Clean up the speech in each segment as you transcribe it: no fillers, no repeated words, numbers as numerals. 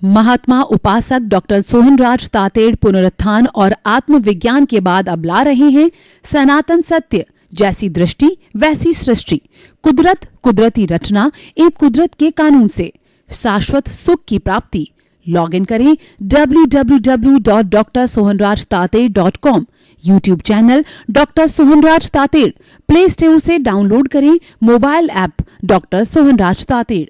महात्मा उपासक डॉक्टर सोहनराज तातेड़ पुनरुत्थान और आत्मविज्ञान के बाद अब ला रहे हैं सनातन सत्य, जैसी दृष्टि वैसी सृष्टि, कुदरत, कुदरती रचना एवं कुदरत के कानून से शाश्वत सुख की प्राप्ति। लॉग इन करें www.drsohanrajtated.com, YouTube channel doctor Sohanraj Tated, play store से डाउनलोड करें mobile app doctor Sohanraj Tated.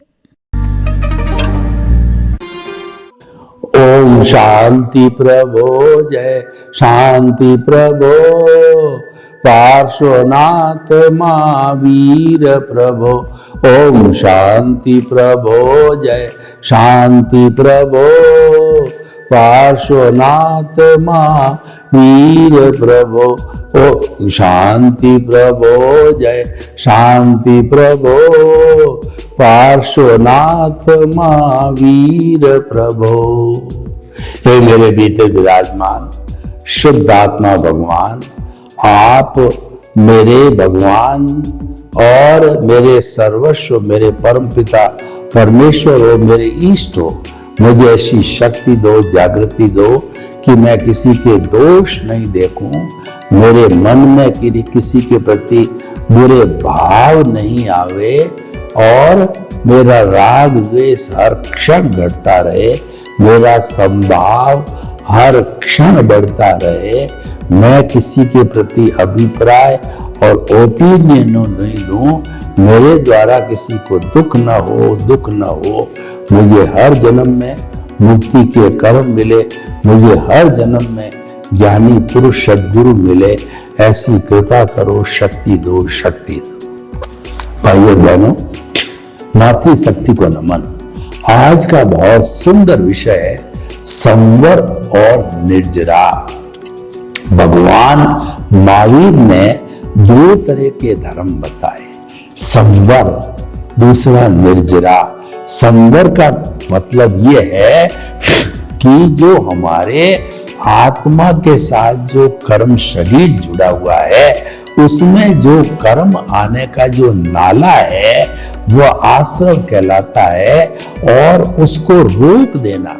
ओम शांति प्रभो, जय शांति प्रभो, पार्श्वनाथ महावीर प्रभो। ओम शांति प्रभो, जय शांति प्रभो, पार्श्वनाथ महावीर प्रभो। ओम शांति प्रभो, जय शांति प्रभो, पार्श्वनाथ महावीर प्रभो। हे मेरे भीतर विराजमान शुद्ध आत्मा भगवान, आप मेरे भगवान और मेरे सर्वस्व, मेरे परम पिता परमेश्वर हो, मेरे इष्ट हो। मुझे ऐसी शक्ति दो, जागृति दो कि मैं किसी के दोष नहीं देखूं, मेरे मन में किसी के प्रति बुरे भाव नहीं आवे और मेरा राग द्वेष हर क्षण बढ़ता रहे, मेरा संभाव हर क्षण बढ़ता रहे। मैं किसी के प्रति अभिप्राय और ओपिनियन नहीं दूं, मेरे द्वारा किसी को दुख न हो। मुझे हर जन्म में मुक्ति के कर्म मिले, मुझे हर जन्म में ज्ञानी पुरुष सद्गुरु मिले। ऐसी कृपा करो, शक्ति दो। भाइयों बहनों, मातृशक्ति को नमन। आज का बहुत सुंदर विषय है संवर और निर्जरा। भगवान महावीर ने दो तरह के धर्म बताए, संवर, दूसरा निर्जरा। संवर का मतलब यह है कि जो हमारे आत्मा के साथ जो कर्म शरीर जुड़ा हुआ है, उसमें जो कर्म आने का जो नाला है वह आश्रव कहलाता है, और उसको रोक देना,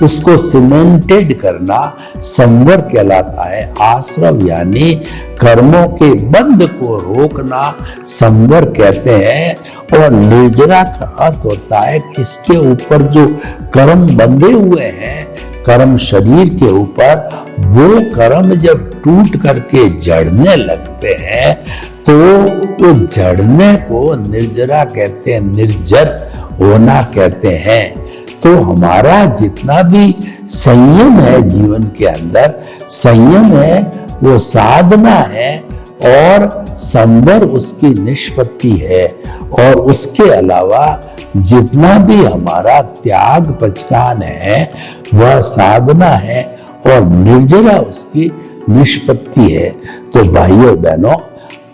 उसको सीमेंटेड करना संवर कहलाता है। आश्रव यानी कर्मों के बंध को रोकना संवर कहते हैं। और निर्जरा का अर्थ होता है कि इसके ऊपर जो कर्म बंधे हुए हैं, कर्म शरीर के ऊपर, वो कर्म जब टूट करके जड़ने लगते हैं तो वो जड़ने को निर्जरा कहते हैं, निर्जर होना कहते हैं। तो हमारा जितना भी संयम है जीवन के अंदर, संयम है वो साधना है और संवर उसकी निष्पत्ति है। और उसके अलावा जितना भी हमारा त्याग पचकान है वह साधना है और निर्जरा उसकी निष्पत्ति है। तो भाइयों बहनों,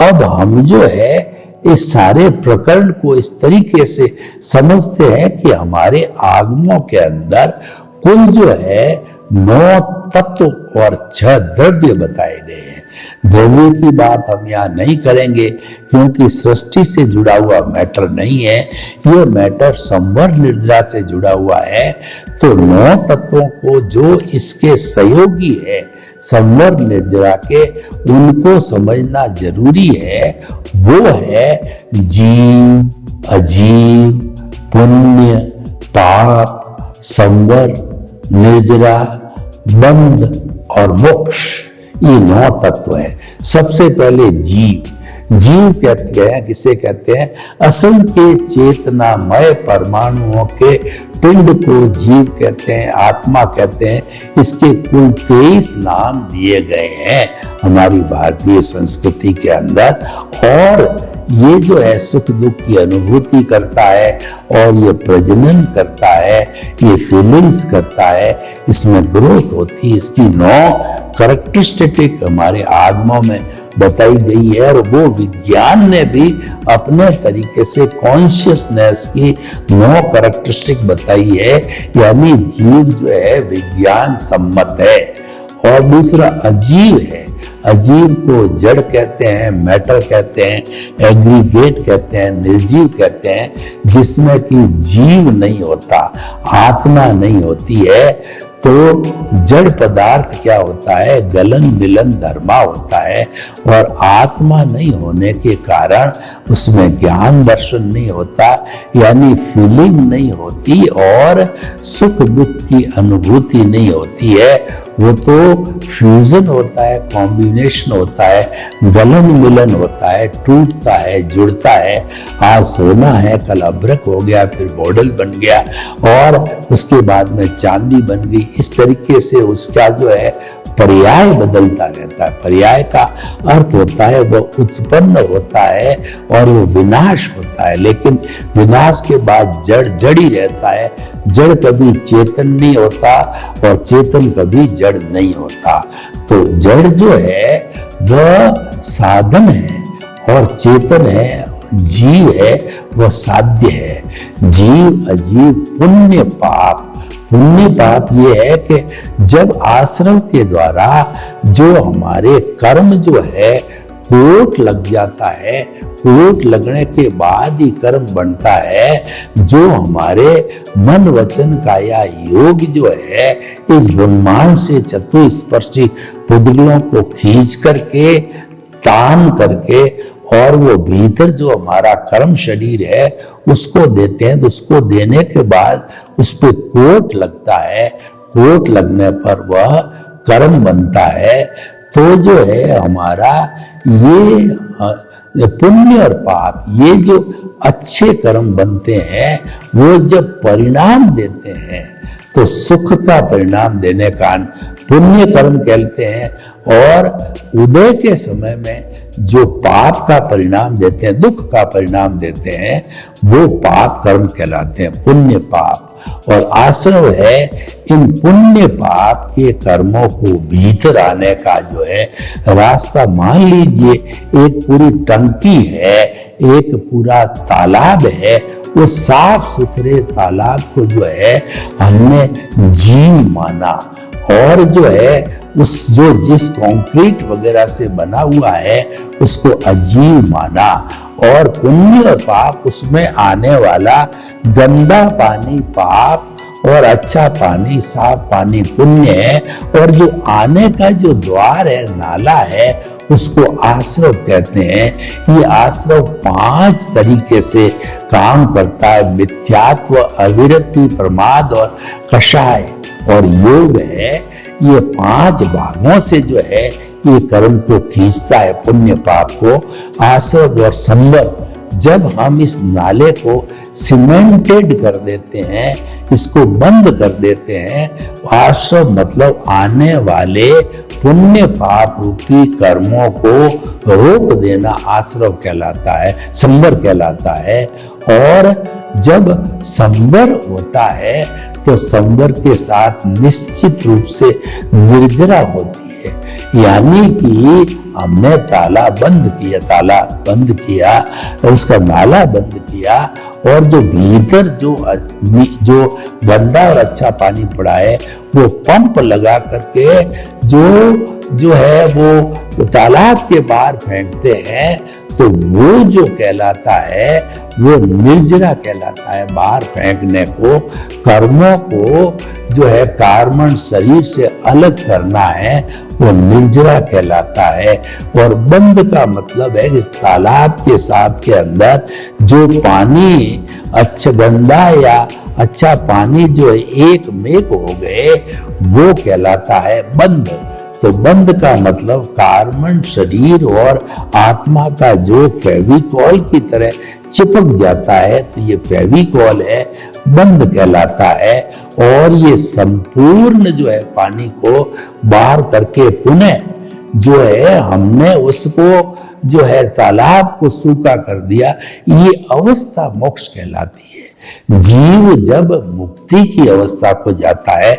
अब हम जो है इस सारे प्रकरण को इस तरीके से समझते हैं कि हमारे आगमों के अंदर कुल जो है 9 तत्व और 6 द्रव्य बताए गए हैं। द्रव्य की बात हम यहाँ नहीं करेंगे क्योंकि सृष्टि से जुड़ा हुआ मैटर नहीं है, ये मैटर संवर निर्जरा से जुड़ा हुआ है। तो 9 तत्वों को जो इसके सहयोगी है संवर निर्जरा के, उनको समझना जरूरी है। वो है जीव, अजीव, पुण्य, पाप, संवर, निर्जरा, बंध और मोक्ष। ये 9 तत्व हैं। सबसे पहले जीव। जीव कहते हैं, किसे कहते हैं? असंख्य चेतनामय परमाणुओं के पिंड को जीव कहते हैं, आत्मा कहते हैं। इसके कुल 23 नाम दिए गए हैं हमारी भारतीय संस्कृति के अंदर। और ये जो है सुख दुख की अनुभूति करता है और ये प्रजनन करता है, ये फीलिंग्स करता है, इसमें ग्रोथ होती है। इसकी 9 कैरेक्टरिस्टिक हमारे आगमों में बताई गई है और वो विज्ञान ने भी अपने तरीके से कॉन्शियसनेस की 9 कैरेक्टरिस्टिक बताई है। यानी जीव जो है विज्ञान सम्मत है। और दूसरा अजीव है। अजीव को जड़ कहते हैं, मैटर कहते हैं, एग्रीगेट कहते हैं, निर्जीव कहते हैं, जिसमें कि जीव नहीं होता, आत्मा नहीं होती है। तो जड़ पदार्थ क्या होता है, गलन मिलन धर्मा होता है, और आत्मा नहीं होने के कारण उसमें ज्ञान दर्शन नहीं होता, यानी फीलिंग नहीं होती और सुख दुख की अनुभूति नहीं होती है। वो तो फ्यूजन होता है, कॉम्बिनेशन होता है, गलन मिलन होता है, टूटता है, जुड़ता है। आज सोना है, कल अभ्रक हो गया, फिर मॉडल बन गया और उसके बाद में चांदी बन गई। इस तरीके से उसका जो है पर्याय बदलता रहता है। पर्याय का अर्थ होता है वो उत्पन्न होता है और वो विनाश होता है, लेकिन विनाश के बाद जड़ जड़ ही रहता है। जड़ कभी चेतन नहीं होता और चेतन कभी जड़ नहीं होता। तो जड़ जो है वह साधन है और चेतन है, जीव है, वह साध्य है। जीव अजीव, पुण्य पाप। पुण्य पाप ये है कि जब आश्रम के द्वारा जो हमारे कर्म जो है कोट लग जाता है, कोट लगने के बाद ही कर्म बनता है, जो हमारे मन वचन काया योग जो है इस ब्रह्मांड से चतुस्पर्शी पुद्गलों को खींच करके, तान करके, और वो भीतर जो हमारा कर्म शरीर है उसको देते हैं। तो उसको देने के बाद उस पर कोट लगता है, कोट लगने पर वह कर्म बनता है। तो जो है हमारा ये पुण्य और पाप, ये जो अच्छे कर्म बनते हैं वो जब परिणाम देते हैं तो सुख का परिणाम देने का पुण्य कर्म कहते हैं, और उदय के समय में जो पाप का परिणाम देते हैं, दुख का परिणाम देते हैं, वो पाप कर्म कहलाते हैं, पुण्य पाप। और आश्रम है इन पुण्य पाप के कर्मों को भीतर आने का जो है रास्ता। मान लीजिए एक पूरी टंकी है, एक पूरा तालाब है, वो साफ सुथरे तालाब को जो है हमने जीव माना, और जो है जिस कंक्रीट वगैरह से बना हुआ है उसको अजीव माना। और पुण्य और पाप, उसमें आने वाला गंदा पानी पाप और अच्छा पानी साफ पानी पुण्य है, और जो आने का जो द्वार है, नाला है, उसको आश्रव कहते हैं। ये आश्रव 5 तरीके से काम करता है, मिथ्यात्व, अविरति, प्रमाद और कषाय और योग है। ये 5 भागों से जो है ये कर्म को खींचता है, पुण्य पाप को। आश्रव और संवर, जब हम इस नाले को सीमेंटेड कर देते हैं, इसको बंद कर देते हैं, आश्रव मतलब आने वाले पुण्य पाप रूपी कर्मों को रोक देना आश्रव कहलाता है, संवर कहलाता है। और जब संवर होता है तो संवर के साथ निश्चित रूप से निर्जरा होती है, यानी कि हमने ताला बंद किया, तो उसका नाला बंद किया, और जो भीतर जो गंदा और अच्छा पानी पड़ा है वो पंप लगा करके जो है वो तालाब के बाहर फेंकते हैं, तो वो जो कहलाता है वो निर्जरा कहलाता है। बाहर फेंकने को, कर्मों को जो है कार्बन शरीर से अलग करना है, वो निर्जरा कहलाता है। और बंद का मतलब है इस तालाब के साथ के अंदर जो पानी अच्छा गंदा या अच्छा पानी जो है एक मेक हो गए, वो कहलाता है बंद। तो बंद का मतलब कार्बन शरीर और आत्मा का जो फेविकॉल की तरह चिपक जाता है, तो ये फेविकॉल है, बंद कहलाता है। और ये संपूर्ण जो है पानी को बाहर करके पुनः जो है हमने उसको जो है तालाब को सूखा कर दिया, ये अवस्था मोक्ष कहलाती है। जीव जब मुक्ति की अवस्था को जाता है,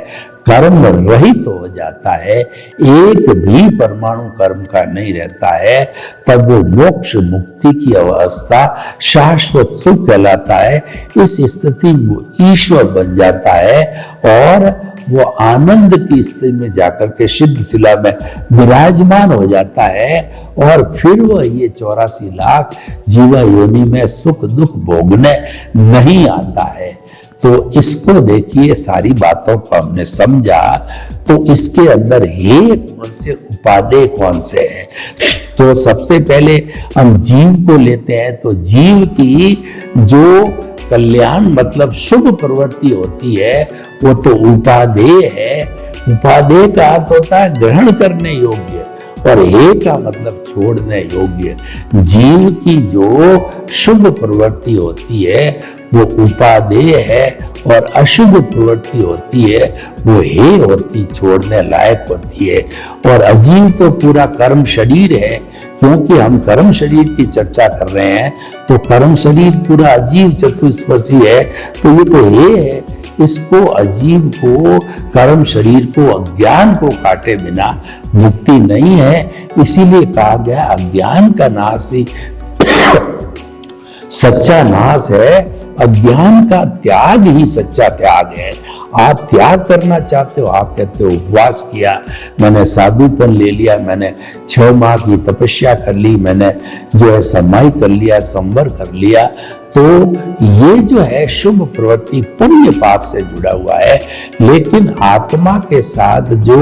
कर्म रहित हो जाता है, एक भी परमाणु कर्म का नहीं रहता है, तब वो मोक्ष मुक्ति की अवस्था शाश्वत सुख कहलाता है। इस स्थिति में ईश्वर बन जाता है और वो आनंद की स्थिति में जाकर के सिद्ध शिला में विराजमान हो जाता है और फिर वह ये 84 लाख जीवा योनि में सुख दुख भोगने नहीं आता है। तो इसको देखिए, सारी बातों को हमने समझा तो इसके अंदर हे कौन से उपादेय कौन से है। तो सबसे पहले हम जीव को लेते हैं, तो जीव की जो कल्याण मतलब शुभ प्रवृत्ति होती है वो तो उपादेय है। उपादेय का अर्थ होता है ग्रहण करने योग्य, और हे का मतलब छोड़ने योग्य। जीव की जो शुभ प्रवृत्ति होती है वो उपादेय है, और अशुभ प्रवृत्ति होती है वो हे होती, छोड़ने लायक होती है। और अजीव तो पूरा कर्म शरीर है, क्योंकि हम कर्म शरीर की चर्चा कर रहे हैं, तो कर्म शरीर पूरा अजीव चतुष्पशी है, तो ये तो हे है। इसको अजीव को, कर्म शरीर को, अज्ञान को काटे बिना मुक्ति नहीं है। इसीलिए कहा गया अज्ञान का नाश ही सच्चा नाश है, अज्ञान का त्याग ही सच्चा त्याग है। आप त्याग करना चाहते हो, आप कहते हो उपवास किया, मैंने साधुपन ले लिया, मैंने 6 माह की तपस्या कर ली, मैंने जो है समाई कर लिया, संवर कर लिया, तो ये जो है शुभ प्रवृत्ति पुण्य पाप से जुड़ा हुआ है। लेकिन आत्मा के साथ जो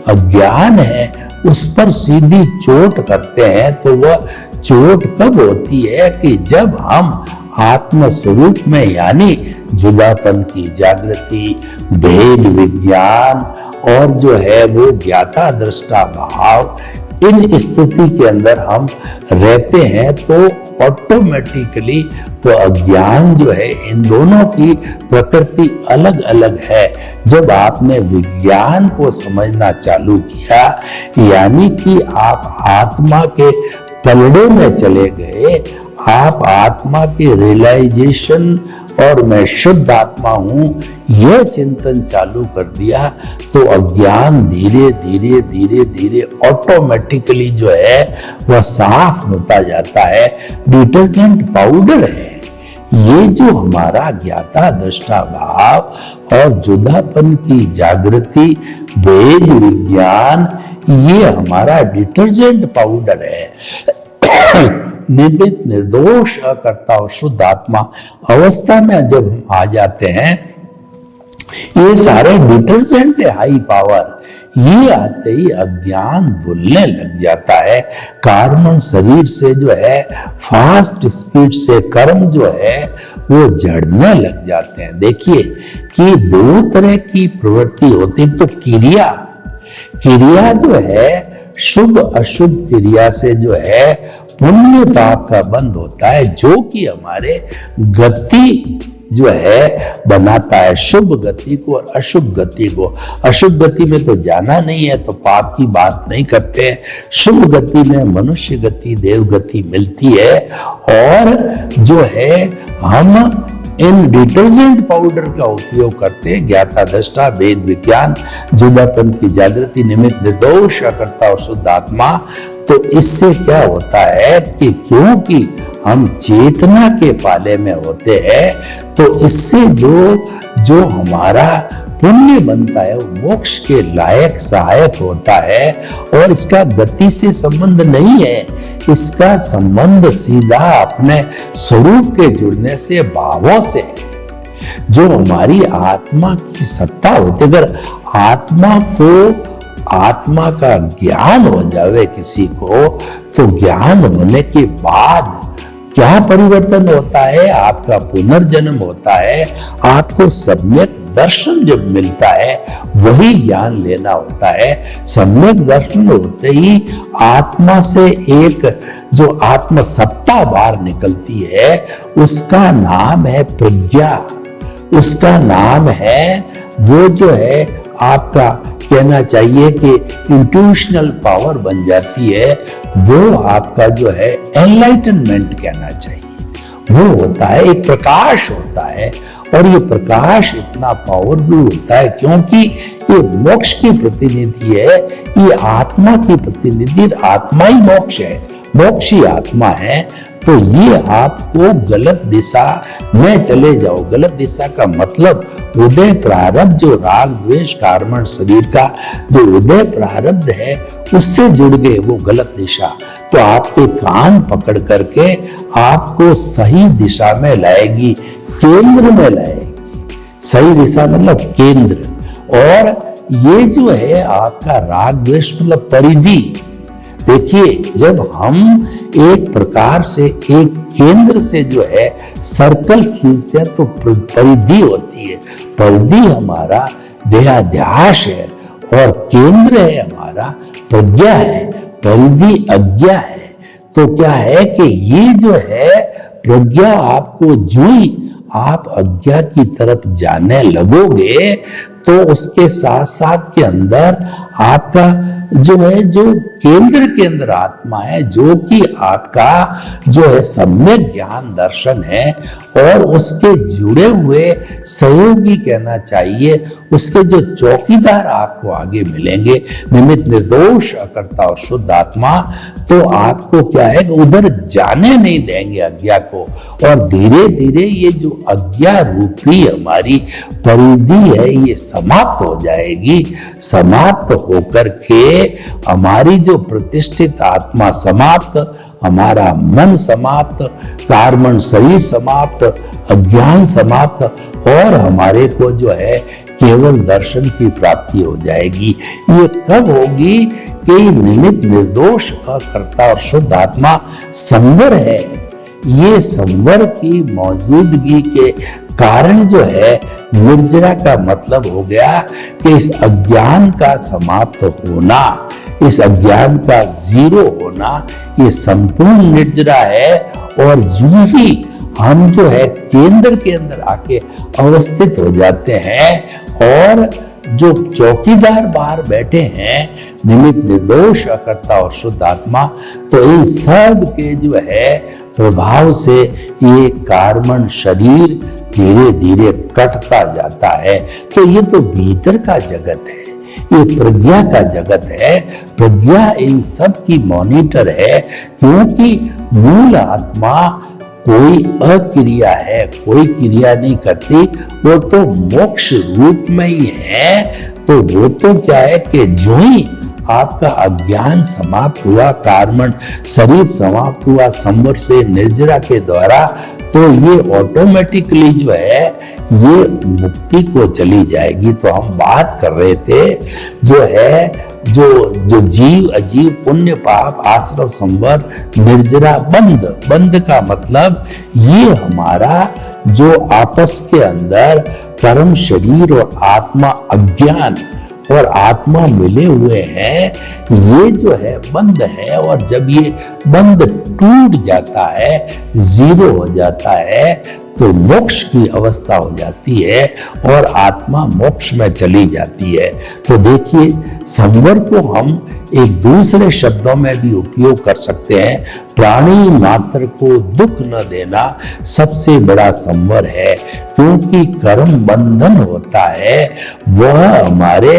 अज्ञान है उस पर सीधी चोट करते हैं, तो वह चोट कब होती है कि जब हम आत्म स्वरूप में यानी जुदापन की जागृति, भेद विज्ञान और जो है वो ज्ञाता दृष्टा भाव, इन स्थिति के अंदर हम रहते हैं, तो ऑटोमेटिकली वो अज्ञान जो है, इन दोनों की प्रकृति अलग अलग है। जब आपने विज्ञान को समझना चालू किया, यानी कि आप आत्मा के पलड़े में चले गए, आप आत्मा के रियलाइजेशन और मैं शुद्ध आत्मा हूं यह चिंतन चालू कर दिया, तो अज्ञान धीरे धीरे धीरे धीरे ऑटोमेटिकली जो है वह साफ होता जाता है। डिटर्जेंट पाउडर है ये, जो हमारा ज्ञाता दृष्टा भाव और जुदापन की जागृति, वेद विज्ञान, ये हमारा डिटर्जेंट पाउडर है। निर्मित निर्दोष अकर्ता और शुद्ध आत्मा अवस्था में जब हम आ जाते हैं, ये सारे डिटर्जेंट है हाई पावर, ये आते ही अज्ञान धुलने लग जाता है। कार्बन शरीर से जो है फास्ट स्पीड से कर्म जो है वो झड़ने लग जाते हैं। देखिए कि 2 तरह की प्रवृत्ति होती, तो क्रिया जो है शुभ अशुभ क्रिया से जो है पुण्य पाप का बंध होता है, जो कि हमारे गति जो है बनाता है, शुभ गति को और अशुभ गति को। अशुभ गति में तो जाना नहीं है, तो पाप की बात नहीं करते हैं। शुभ गति में मनुष्य गति, देव गति मिलती है, और जो है हम इन डिटर्जेंट पाउडर का उपयोग करते हैं। ज्ञाता दृष्टा, वेद विज्ञान, जुदापन की जागृति, निमित्त निर्दोष अकर्ता और शुद्ध आत्मा। तो इससे क्या होता है कि क्योंकि हम चेतना के पाले में होते हैं, तो इससे जो हमारा पुण्य बनता है वो मोक्ष के लायक सहायक होता है, और इसका गति से संबंध नहीं है, इसका संबंध सीधा अपने स्वरूप के जुड़ने से, भावों से, जो हमारी आत्मा की सत्ता होती। अगर आत्मा का ज्ञान हो जावे किसी को, तो ज्ञान होने के बाद क्या परिवर्तन होता है, आपका पुनर्जन्म होता है, आपको सम्यक दर्शन जब मिलता है, वही ज्ञान लेना होता है। सम्यक दर्शन होते ही आत्मा से एक जो आत्म सत्ता बाहर निकलती है, उसका नाम है प्रज्ञा, उसका नाम है वो जो है आपका कहना चाहिए कि इंट्यूशनल पावर बन जाती है, वो आपका जो है एनलाइटनमेंट कहना चाहिए। वो होता है एक प्रकाश होता है, और ये प्रकाश इतना पावरफुल होता है क्योंकि ये मोक्ष की प्रतिनिधि है, ये आत्मा की प्रतिनिधि, आत्मा ही मोक्ष है, मोक्ष ही आत्मा है। तो ये आपको गलत दिशा में चले जाओ, गलत दिशा का मतलब उदय प्रारब्ध जो राग द्वेष कार्मण शरीर का जो उदय प्रारब्ध है उससे जुड़ गए वो गलत दिशा, तो आपके कान पकड़ करके आपको सही दिशा में लाएगी, केंद्र में लाएगी। सही दिशा मतलब केंद्र। और ये जो है आपका राग द्वेष मतलब परिधि। देखिए, जब हम एक प्रकार से एक केंद्र से जो है सर्कल खींचते हैं तो परिधि होती है। परिधि हमारा देहाध्यास है और केंद्र है हमारा प्रज्ञा है, परिधि अज्ञा है। तो क्या है कि ये जो है प्रज्ञा आपको जुई, आप अज्ञा की तरफ जाने लगोगे तो उसके साथ साथ के अंदर आपका जो है जो केंद्र के अंदर आत्मा है, जो कि आपका जो है सम्यक ज्ञान दर्शन है, और उसके जुड़े हुए सहयोगी कहना चाहिए, उसके जो चौकीदार आपको आगे मिलेंगे, निमित्त निर्दोष अकर्ता और शुद्ध आत्मा, तो आपको क्या है उधर जाने नहीं देंगे अज्ञा को। और धीरे धीरे ये जो अज्ञा रूपी हमारी परिधि है ये समाप्त हो जाएगी। समाप्त होकर के हमारी जो प्रतिष्ठित आत्मा समाप्त, हमारा मन समाप्त, कार्मण शरीर समाप्त, अज्ञान समाप्त, और हमारे को जो है केवल दर्शन की प्राप्ति हो जाएगी। ये कब होगी कि निमित्त निर्दोष अकर्ता और शुद्ध आत्मा संवर है। ये संवर की मौजूदगी के कारण जो है निर्जरा का मतलब हो गया कि इस अज्ञान का समाप्त होना, इस अज्ञान का जीरो होना, ये संपूर्ण निर्जरा है। और यूं ही हम जो है केंद्र के अंदर आके अवस्थित हो जाते हैं, और जो चौकीदार बाहर बैठे हैं निमित्त निर्दोष अकर्ता और शुद्ध आत्मा, तो इन सब के जो है प्रभाव से ये कार्मण शरीर धीरे धीरे कटता जाता है। तो ये तो भीतर का जगत है, ये प्रज्ञा का जगत है। प्रज्ञा इन सब की मॉनिटर है, क्योंकि मूल आत्मा कोई अक्रिया है, कोई क्रिया नहीं करती, वो तो मोक्ष रूप में ही है। तो वो तो क्या है कि जो ही आपका अज्ञान समाप्त हुआ, कार्मण शरीर समाप्त हुआ संवर से निर्जरा के द्वारा, तो ये ऑटोमेटिकली जो है ये मुक्ति को चली जाएगी। तो हम बात कर रहे थे जो है जो जीव अजीव पुण्य पाप आश्रम संवर निर्जरा बंध, बंध का मतलब ये हमारा जो आपस के अंदर कर्म शरीर और आत्मा अज्ञान और आत्मा मिले हुए हैं, ये जो है बंद है। और जब ये बंद टूट जाता है, जीरो हो जाता है, तो मोक्ष की अवस्था हो जाती है और आत्मा मोक्ष में चली जाती है। तो देखिए, संवर को हम एक दूसरे शब्दों में भी उपयोग कर सकते हैं। प्राणी मात्र को दुख न देना सबसे बड़ा संवर है, क्योंकि कर्म बंधन होता है, वह हमारे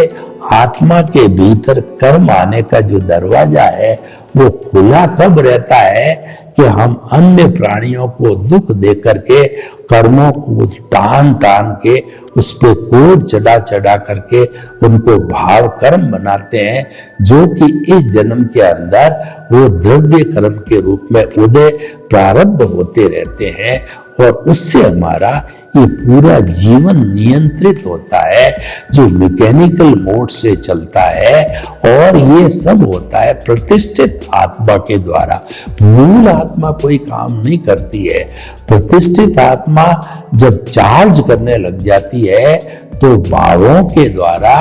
आत्मा के भीतर कर्म आने का जो दरवाजा है वो खुला कब रहता है कि हम अन्य प्राणियों को दुख दे करके कर्मों को टान टान के उस पे कोड चढ़ा चढ़ा करके उनको भाव कर्म बनाते हैं, जो कि इस जन्म के अंदर वो द्रव्य कर्म के रूप में उदय प्रारब्ध होते रहते हैं। और उससे हमारा ये पूरा जीवन नियंत्रित होता है, जो मैकेनिकल मोड से चलता है। और ये सब होता है प्रतिष्ठित आत्मा के द्वारा। मूल आत्मा कोई काम नहीं करती है। प्रतिष्ठित आत्मा जब चार्ज करने लग जाती है तो भावों के द्वारा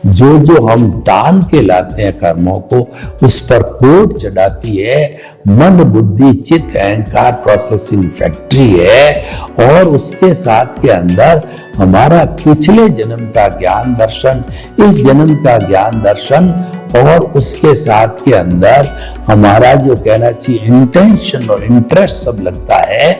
जो जो हम टान के लाते हैं कर्मों को, उस पर कोड चढ़ाती है। मन बुद्धि चित्त अहंकार प्रोसेसिंग फैक्ट्री है। और उसके साथ के अंदर हमारा पिछले जन्म का ज्ञान दर्शन, इस जन्म का ज्ञान दर्शन, और उसके साथ के अंदर हमारा जो कहना चाहिए इंटेंशन और इंटरेस्ट सब लगता है।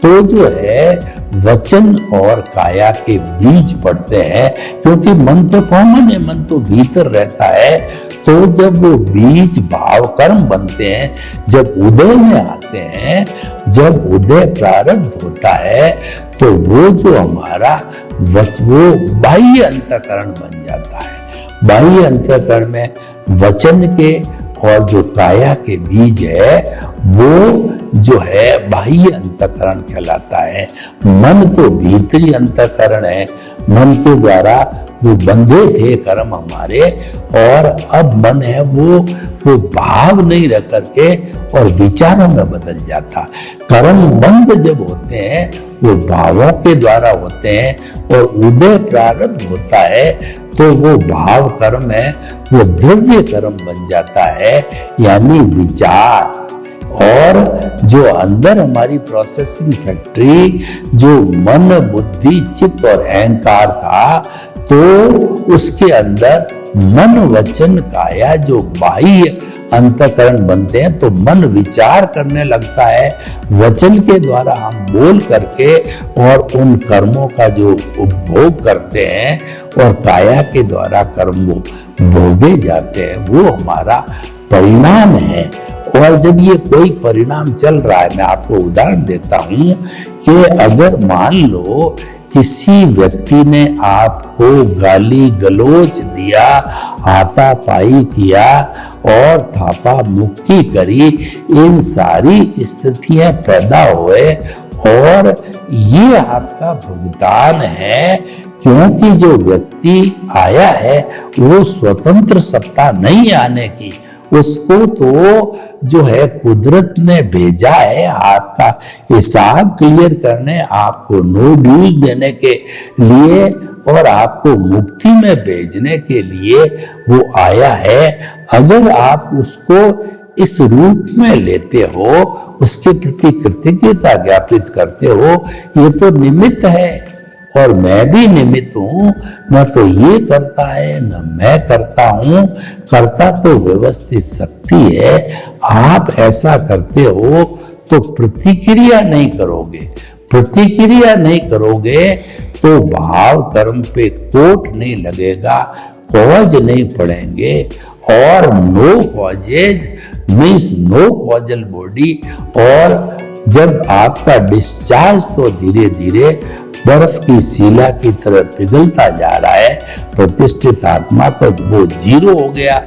तो जो है वचन और काया के बीज पड़ते हैं, क्योंकि मन तो कॉमन है, मन तो भीतर रहता है। तो जब वो बीज भाव कर्म बनते हैं, जब उदय में आते हैं, जब उदय प्रारब्ध होता है, तो वो जो हमारा वो बाह्य अंतःकरण बन जाता है। बाह्य अंतःकरण में वचन के और जो काया के बीज है वो जो है बाह्य अंतःकरण कहलाता है। मन तो भीतरी अंतःकरण है, मन के द्वारा वो बंधे थे कर्म हमारे, और अब मन है वो भाव नहीं रह करके और विचारों में बदल जाता। कर्म बंध जब होते हैं वो भावों के द्वारा होते हैं और उदय प्रारब्ध होता है तो वो भाव कर्म है वो द्रव्य कर्म बन जाता है, यानी विचार। और जो अंदर हमारी प्रोसेसिंग फैक्ट्री जो मन बुद्धि चित्त और अहंकार था, तो उसके अंदर मन वचन काया जो बाह्य अंतःकरण बनते हैं, तो मन विचार करने लगता है, वचन के द्वारा हम बोल करके और उन कर्मों का जो उपभोग करते हैं और काया के द्वारा कर्म वो भोगे जाते हैं, वो हमारा परिणाम है। और जब ये कोई परिणाम चल रहा है, मैं आपको उदाहरण देता हूं कि अगर मान लो किसी व्यक्ति ने आपको गाली गलोच दिया, हाथापाई किया और थापा मुक्की करी, इन सारी स्थितियां पैदा हुए और ये आपका भुगतान है, क्योंकि जो व्यक्ति आया है वो स्वतंत्र सत्ता नहीं आने की, उसको तो जो है कुदरत ने भेजा है आपका हिसाब क्लियर करने, आपको नो ड्यूज देने के लिए और आपको मुक्ति में भेजने के लिए वो आया है। अगर आप उसको इस रूप में लेते हो, उसके प्रति कृतज्ञता ज्ञापित करते हो, ये तो निमित्त है और मैं भी निमित्त हूं, न तो ये करता है न मैं करता हूं, करता तो व्यवस्थित शक्ति है। आप ऐसा करते हो तो प्रतिक्रिया नहीं करोगे, प्रतिक्रिया नहीं करोगे तो भाव कर्म पे कोट नहीं लगेगा, कॉज नहीं पड़ेंगे, और no causes means no causal body. और जब आपका डिस्चार्ज तो धीरे धीरे बर्फ की शिला की तरह पिघलता जा रहा है, प्रतिष्ठित आत्मा का वो जीरो हो गया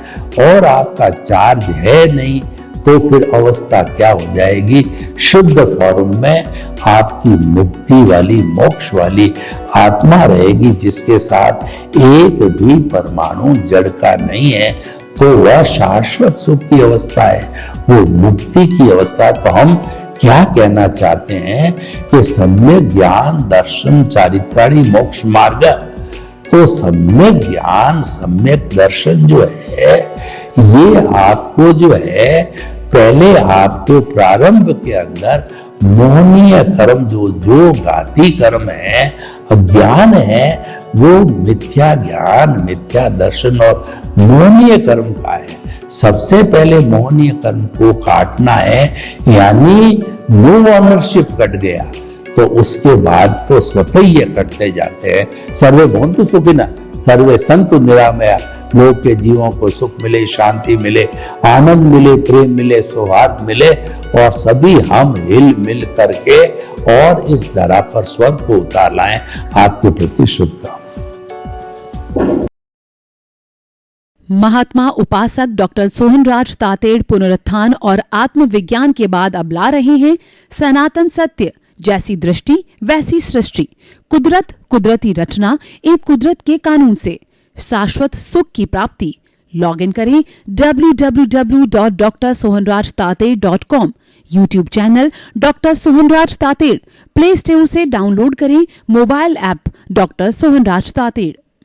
और आपका चार्ज है नहीं, तो फिर अवस्था क्या हो जाएगी? शुद्ध फॉर्म में आपकी मुक्ति वाली मोक्ष वाली आत्मा रहेगी, जिसके साथ एक भी परमाणु जड़ का नहीं है, तो वह शाश्वत सुख की अवस्था है, वो मुक्ति की अवस्था। तो हम क्या कहना चाहते हैं कि सम्यक ज्ञान दर्शन चारित्राणी मोक्ष मार्ग, तो सम्यक ज्ञान सम्यक दर्शन जो है ये आपको जो है पहले आपको प्रारंभ के अंदर मोहनीय कर्म जो घाती कर्म है, अज्ञान है, वो मिथ्या ज्ञान मिथ्या दर्शन और मोहनीय कर्म का है। सबसे पहले मोहनीय कर्म को काटना है, यानी नो ऑनरशिप कट गया, तो उसके बाद तो स्वतः ही कटते जाते हैं। सर्वे भवन्तु सुखिनः, सर्वे सन्तु निरामया, लोग के जीवों को सुख मिले, शांति मिले, आनंद मिले, प्रेम मिले, सौहार्द मिले, और सभी हम हिल मिल करके और इस धरा पर स्वर्ग को उतार लाएं। आपके प्रति शुभकामनाएं। महात्मा उपासक डॉक्टर सोहनराज तातेड़ पुनरुत्थान और आत्मविज्ञान के बाद अब ला रहे हैं सनातन सत्य, जैसी दृष्टि वैसी सृष्टि, कुदरत कुदरती रचना एवं कुदरत के कानून से शाश्वत सुख की प्राप्ति। लॉग इन करें www.drsohanrajtated.com, YouTube channel doctor Sohanraj Tated, play store से डाउनलोड करें mobile app doctor Sohanraj Tated.